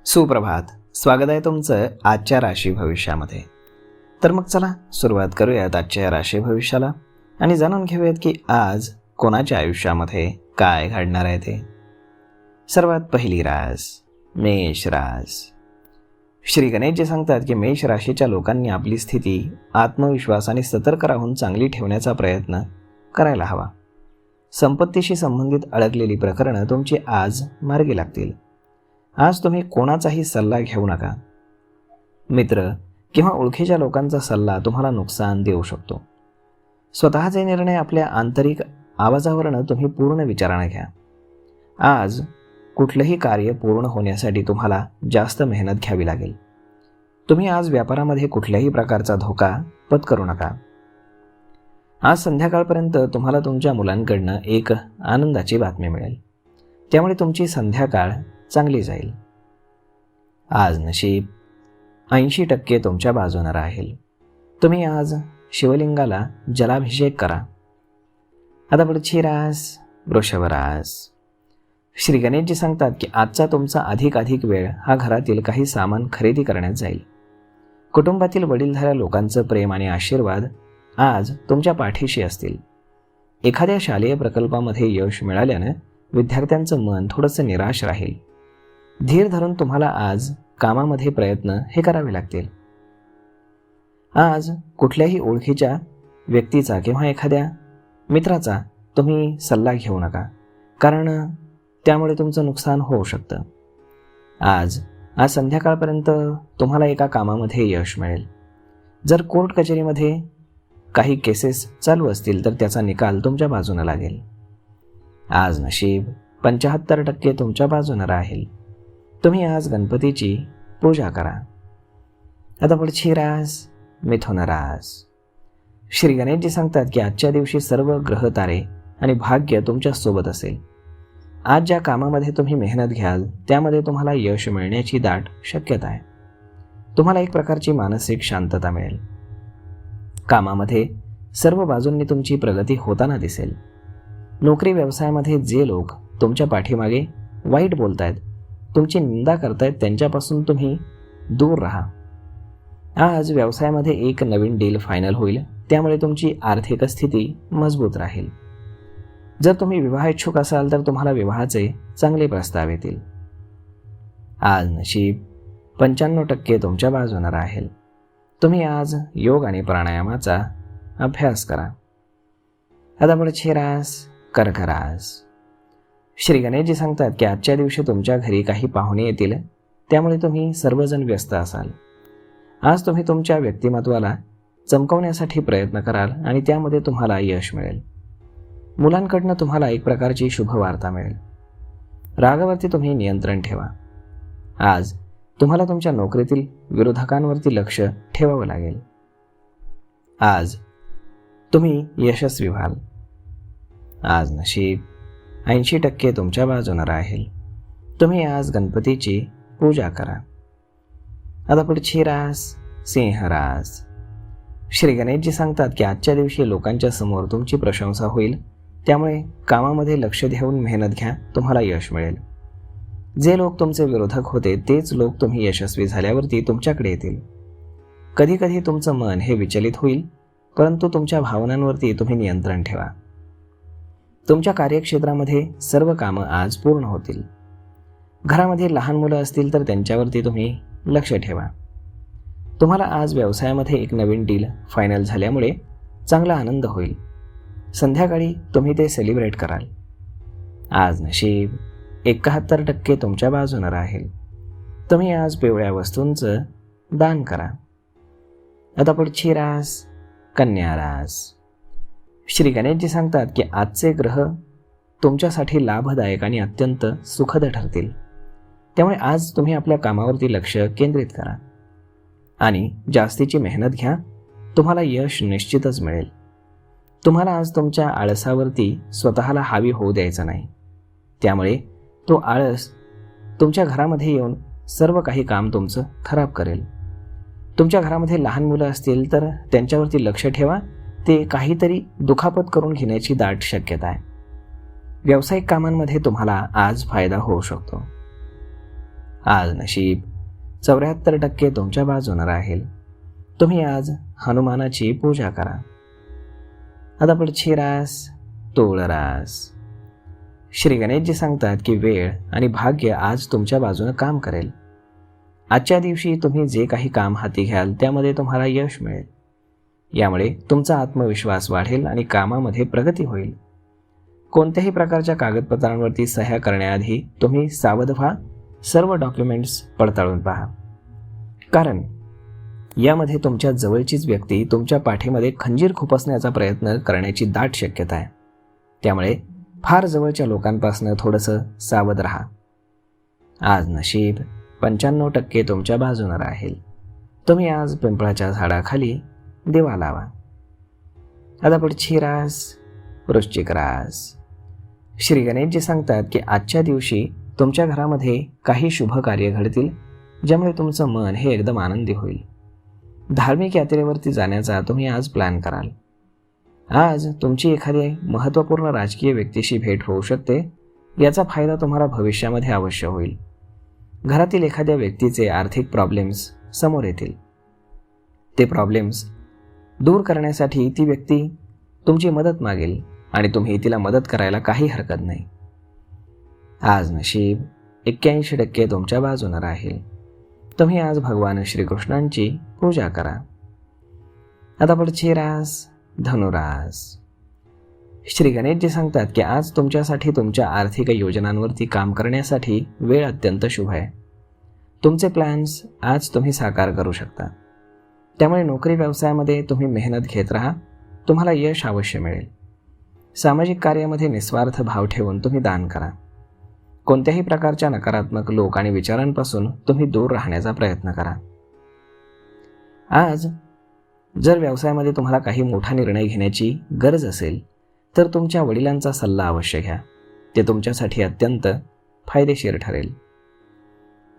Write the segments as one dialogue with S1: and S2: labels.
S1: सुप्रभात. स्वागत आहे तुमचं आजच्या राशी भविष्यामध्ये. तर मग चला सुरुवात करूयात आजच्या राशी भविष्याला आणि जाणून घेऊयात की आज कोणाच्या आयुष्यामध्ये काय घडणार आहे ते. सर्वात पहिली रास मेष रास. श्री गणेशजी सांगतात की मेष राशीच्या लोकांनी आपली स्थिती आत्मविश्वास आणि सतर्क राहून चांगली ठेवण्याचा प्रयत्न करायला हवा. संपत्तीशी संबंधित अडकलेली प्रकरणं तुमची आज मार्गी लागतील. आज तुम्ही कोणाचाही सल्ला घेऊ नका. मित्र किंवा ओळखीच्या लोकांचा सल्ला तुम्हाला नुकसान देऊ शकतो. स्वतःचे निर्णय आपल्या आंतरिक आवाजावरनं तुम्ही पूर्ण विचाराने घ्या. आज कुठलंही कार्य पूर्ण होण्यासाठी तुम्हाला जास्त मेहनत घ्यावी लागेल. तुम्ही आज व्यापारामध्ये कुठल्याही प्रकारचा धोका पत्करू नका. आज संध्याकाळपर्यंत तुम्हाला तुमच्या मुलांकडनं एक आनंदाची बातमी मिळेल, त्यामुळे तुमची संध्याकाळ चांगली जाईल. आज नशीब 80% तुमच्या बाजूने राहील. तुम्ही आज शिवलिंगाला जलाभिषेक करा. आता पुढची रास वृषभ रास. श्री गणेशजी सांगतात की आजचा तुमचा अधिक वेळ हा घरातील काही सामान खरेदी करण्यात जाईल. कुटुंबातील वडीलधाऱ्या लोकांचं प्रेम आणि आशीर्वाद आज तुमच्या पाठीशी असतील. एखाद्या शालेय प्रकल्पामध्ये यश मिळाल्यानं विद्यार्थ्यांचं मन थोडंसं निराश राहील. धीर धरून तुम्हाला आज कामामध्ये प्रयत्न हे करावे लागतील. आज कुठल्याही ओळखीच्या व्यक्तीचा किंवा एखाद्या मित्राचा तुम्ही सल्ला घेऊ नका, कारण त्यामुळे तुमचं नुकसान होऊ शकतं. आज संध्याकाळपर्यंत तुम्हाला एका कामामध्ये यश मिळेल. जर कोर्ट कचेरीमध्ये काही केसेस चालू असतील तर त्याचा निकाल तुमच्या बाजूनं लागेल. आज नशीब 75% तुमच्या बाजूनं राहील. तुम्ही आज गणपतीची पूजा करा. आता पुढची रास मिथुन रास. श्री गणेशजी सांगतात की आजच्या दिवशी सर्व ग्रह तारे आणि भाग्य तुमच्या सोबत असेल. आज ज्या कामामध्ये तुम्ही मेहनत घ्याल त्यामध्ये तुम्हाला यश मिळण्याची दाट शक्यता आहे. तुम्हाला एक प्रकारची मानसिक शांतता मिळेल. कामामध्ये सर्व बाजूंनी तुमची प्रगती होताना दिसेल. नोकरी व्यवसायामध्ये जे लोक तुमच्या पाठीमागे वाईट बोलतायत, तुमची निंदा करतायत, त्यांच्यापासून तुम्ही दूर राहा. आज व्यवसायामध्ये एक नवीन डील फायनल होईल, त्यामुळे तुमची आर्थिक स्थिती मजबूत राहील. जर तुम्ही विवाह इच्छुक असाल तर तुम्हाला विवाहाचे चांगले प्रस्ताव येतील. आज नशीब 95% तुमच्या बाजूने राहील. तुम्ही आज योग आणि प्राणायामाचा अभ्यास करा. आता पुढची रास कर्क रास. श्री गणेशजी सांगतात की आजच्या दिवशी तुमच्या घरी काही पाहुणे येतील, त्यामुळे तुम्ही सर्वजण व्यस्त असाल. आज तुम्ही तुमच्या व्यक्तिमत्वाला चमकवण्यासाठी प्रयत्न कराल आणि त्यामध्ये तुम्हाला यश मिळेल. मुलांकडनं तुम्हाला एक प्रकारची शुभवार्ता मिळेल. रागावरती तुम्ही नियंत्रण ठेवा. आज तुम्हाला तुमच्या नोकरीतील विरोधकांवरती लक्ष ठेवावं लागेल. आज तुम्ही यशस्वी व्हाल. आज नशीब 80% तुमच्या बाजूने राहील. तुम्ही आज गणपतीची पूजा करा. आता पुढची रास सिंह रास. श्री गणेशजी सांगतात की आजच्या दिवशी लोकांच्या समोर तुमची प्रशंसा होईल, त्यामुळे कामामध्ये लक्ष देऊन मेहनत घ्या. तुम्हाला यश मिळेल. जे लोक तुमचे विरोधक होते तेच लोक तुम्ही यशस्वी झाल्यावरती तुमच्याकडे येतील. कधी तुमचं मन हे विचलित होईल, परंतु तुमच्या भावनांवरती तुम्ही नियंत्रण ठेवा. तुमच्या कार्यक्षेत्रामध्ये सर्व कामं आज पूर्ण होतील. घरामध्ये लहान मुलं असतील तर त्यांच्यावरती तुम्ही लक्ष ठेवा. तुम्हाला आज व्यवसायामध्ये एक नवीन डील फायनल झाल्यामुळे चांगला आनंद होईल. संध्याकाळी तुम्ही ते सेलिब्रेट कराल. आज नशीब 71% तुमच्या बाजूने राहील. तुम्ही आज पिवळ्या वस्तूंचं दान करा. आता पुढची रास कन्या रास. श्री गणेशजी सांगतात की आजचे ग्रह तुमच्यासाठी लाभदायक आणि अत्यंत सुखद ठरतील. त्यामुळे आज तुम्ही आपल्या कामावरती लक्ष केंद्रित करा आणि जास्तीची मेहनत घ्या. तुम्हाला यश निश्चितच मिळेल. तुम्हाला आज तुमच्या आळसावरती स्वतःला हावी होऊ द्यायचं नाही. त्यामुळे तो आळस तुमच्या घरामध्ये येऊन सर्व काही काम तुमचं खराब करेल. तुमच्या घरामध्ये लहान मुलं असतील तर त्यांच्यावरती लक्ष ठेवा. ते काहीतरी दुखापत करून घेण्याची दाट शक्यता आहे. व्यावसायिक कामांमध्ये तुम्हाला आज फायदा होऊ शकतो. आज नशीब 74% तुमच्या बाजूने राहील. तुम्ही आज हनुमानाची पूजा करा. आता पुढची रास तूळ रास. श्री गणेशजी सांगतात की वेळ आणि भाग्य आज तुमच्या बाजूने काम करेल. आजच्या दिवशी तुम्ही जे काही काम हाती घ्याल त्यामध्ये तुम्हाला यश मिळेल. यामुळे तुमचा आत्मविश्वास वाढेल आणि कामामध्ये प्रगती होईल. कोणत्याही प्रकारच्या कागदपत्रांवरती सह्या करण्याआधी तुम्ही सावध व्हा. सर्व डॉक्युमेंट्स पडताळून पहा, कारण यामध्ये तुमच्या जवळचीच व्यक्ती तुमच्या पाठीमध्ये खंजीर खुपसण्याचा प्रयत्न करण्याची दाट शक्यता आहे. त्यामुळे फार जवळच्या लोकांपासून थोडंसं सावध राहा. आज नशीब 95% तुमच्या बाजूने राहील. तुम्ही आज पिंपळाच्या झाडाखाली दिवा लावा. आता पुढची रास वृश्चिक रास. श्री गणेशजी सांगतात की आजच्या दिवशी तुमच्या घरामध्ये काही शुभ कार्य घडतील, ज्यामुळे तुमचं मन हे एकदम आनंदी होईल. धार्मिक यात्रेवरती जाण्याचा तुम्ही आज प्लॅन कराल. आज तुमची एखादी महत्त्वपूर्ण राजकीय व्यक्तीशी भेट होऊ शकते. याचा फायदा तुम्हाला भविष्यामध्ये अवश्य होईल. घरातील एखाद्या व्यक्तीचे आर्थिक प्रॉब्लेम्स समोर येतील. ते प्रॉब्लेम्स दूर करण्यासाठी ती व्यक्ती तुमची मदत मागेल आणि तुम्ही तिला मदत करायला काही हरकत नाही. आज नशीब 81% तुमच्या बाजूने राहील. तुम्ही आज भगवान श्रीकृष्णांची पूजा करा. आता पुढची रास धनुरास. श्री गणेशजी सांगतात की आज तुमच्यासाठी तुमच्या आर्थिक योजनांवरती काम करण्यासाठी वेळ अत्यंत शुभ आहे. तुमचे प्लॅन्स आज तुम्ही साकार करू शकता. त्यामुळे नोकरी व्यवसायामध्ये तुम्ही मेहनत घेत राहा. तुम्हाला यश अवश्य मिळेल. सामाजिक कार्यामध्ये निस्वार्थ भाव ठेवून तुम्ही दान करा. कोणत्याही प्रकारच्या नकारात्मक लोक आणि विचारांपासून तुम्ही दूर राहण्याचा प्रयत्न करा. आज जर व्यवसायामध्ये तुम्हाला काही मोठा निर्णय घेण्याची गरज असेल तर तुमच्या वडिलांचा सल्ला अवश्य घ्या. ते तुमच्यासाठी अत्यंत फायदेशीर ठरेल.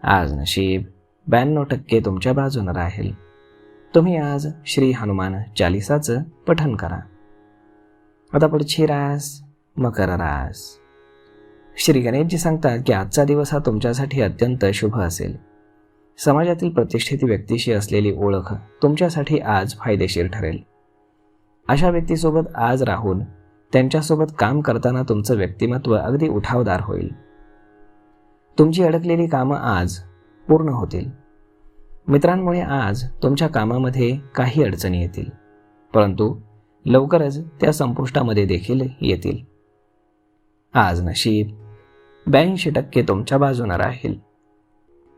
S1: आज नशीब 92% तुमच्या बाजूने राहील. तुम्ही आज श्री हनुमान चालिसाचं पठण करा. आता पुढची रास मकर रास. श्री गणेशजी सांगतात की आजचा दिवस हा तुमच्यासाठी अत्यंत शुभ असेल. समाजातील प्रतिष्ठित व्यक्तीशी असलेली ओळख तुमच्यासाठी आज फायदेशीर ठरेल. अशा व्यक्तीसोबत आज राहून त्यांच्यासोबत काम करताना तुमचं व्यक्तिमत्व अगदी उठावदार होईल. तुमची अडकलेली कामं आज पूर्ण होतील. मित्रांमुळे आज तुमच्या कामामध्ये काही अडचणी येतील, परंतु लवकरच त्या संपुष्टामध्ये देखील येतील. आज नशीब 82% तुमच्या बाजूने राहील.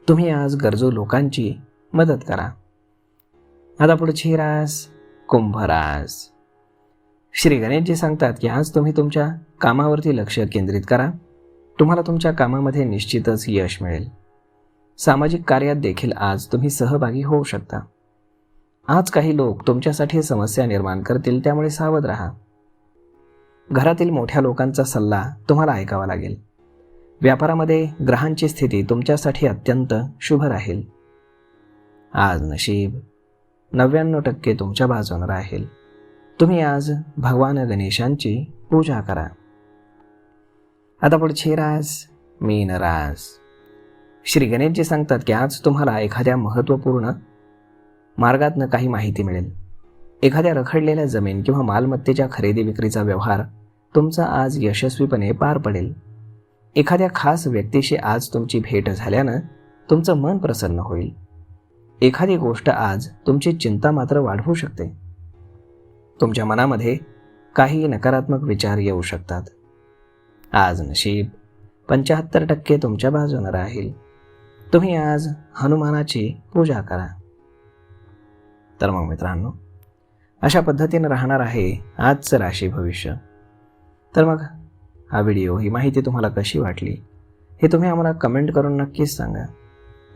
S1: तुम्ही आज गरजू लोकांची मदत करा. आता पुढची रास कुंभ रास. श्री गणेशजी सांगतात की आज तुम्ही तुमच्या कामावरती लक्ष केंद्रित करा. तुम्हाला तुमच्या कामामध्ये निश्चितच यश मिळेल. सामाजिक कार्यात देखील आज तुम्ही सहभागी होऊ शकता. आज काही लोक तुमच्यासाठी समस्या निर्माण करतील, त्यामुळे सावध राहा. घरातील मोठ्या लोकांचा सल्ला तुम्हाला ऐकावा लागेल. व्यापारामध्ये ग्रहांची स्थिती तुमच्यासाठी अत्यंत शुभ राहील. आज नशीब 99% तुमच्या बाजूने राहील. तुम्ही आज भगवान गणेशांची पूजा करा. आता पुढची रास मीन रास. श्री गणेशजी सांगतात की आज तुम्हाला एखाद्या महत्त्वपूर्ण मार्गातनं काही माहिती मिळेल. एखाद्या रखडलेल्या जमीन किंवा मालमत्तेच्या खरेदी विक्रीचा व्यवहार तुमचा आज यशस्वीपणे पार पडेल. एखाद्या खास व्यक्तीशी आज तुमची भेट झाल्यानं तुमचं मन प्रसन्न होईल. एखादी गोष्ट आज तुमची चिंता मात्र वाढवू शकते. तुमच्या मनामध्ये काही नकारात्मक विचार येऊ शकतात. आज नशीब 75% तुमच्या बाजूने राहील. तुम्ही आज हनुमानाची पूजा करा. तर मग मित्रांनो, अशा पद्धतीने राहणार आहे आजचं राशी भविष्य. तर मग हा व्हिडिओ, ही माहिती तुम्हाला कशी वाटली हे तुम्ही आम्हाला कमेंट करून नक्कीच सांगा.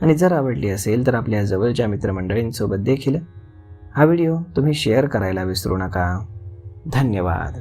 S1: आणि जर आवडली असेल तर आपल्या जवळच्या मित्रमंडळींसोबत देखील हा व्हिडिओ तुम्ही शेअर करायला विसरू नका. धन्यवाद.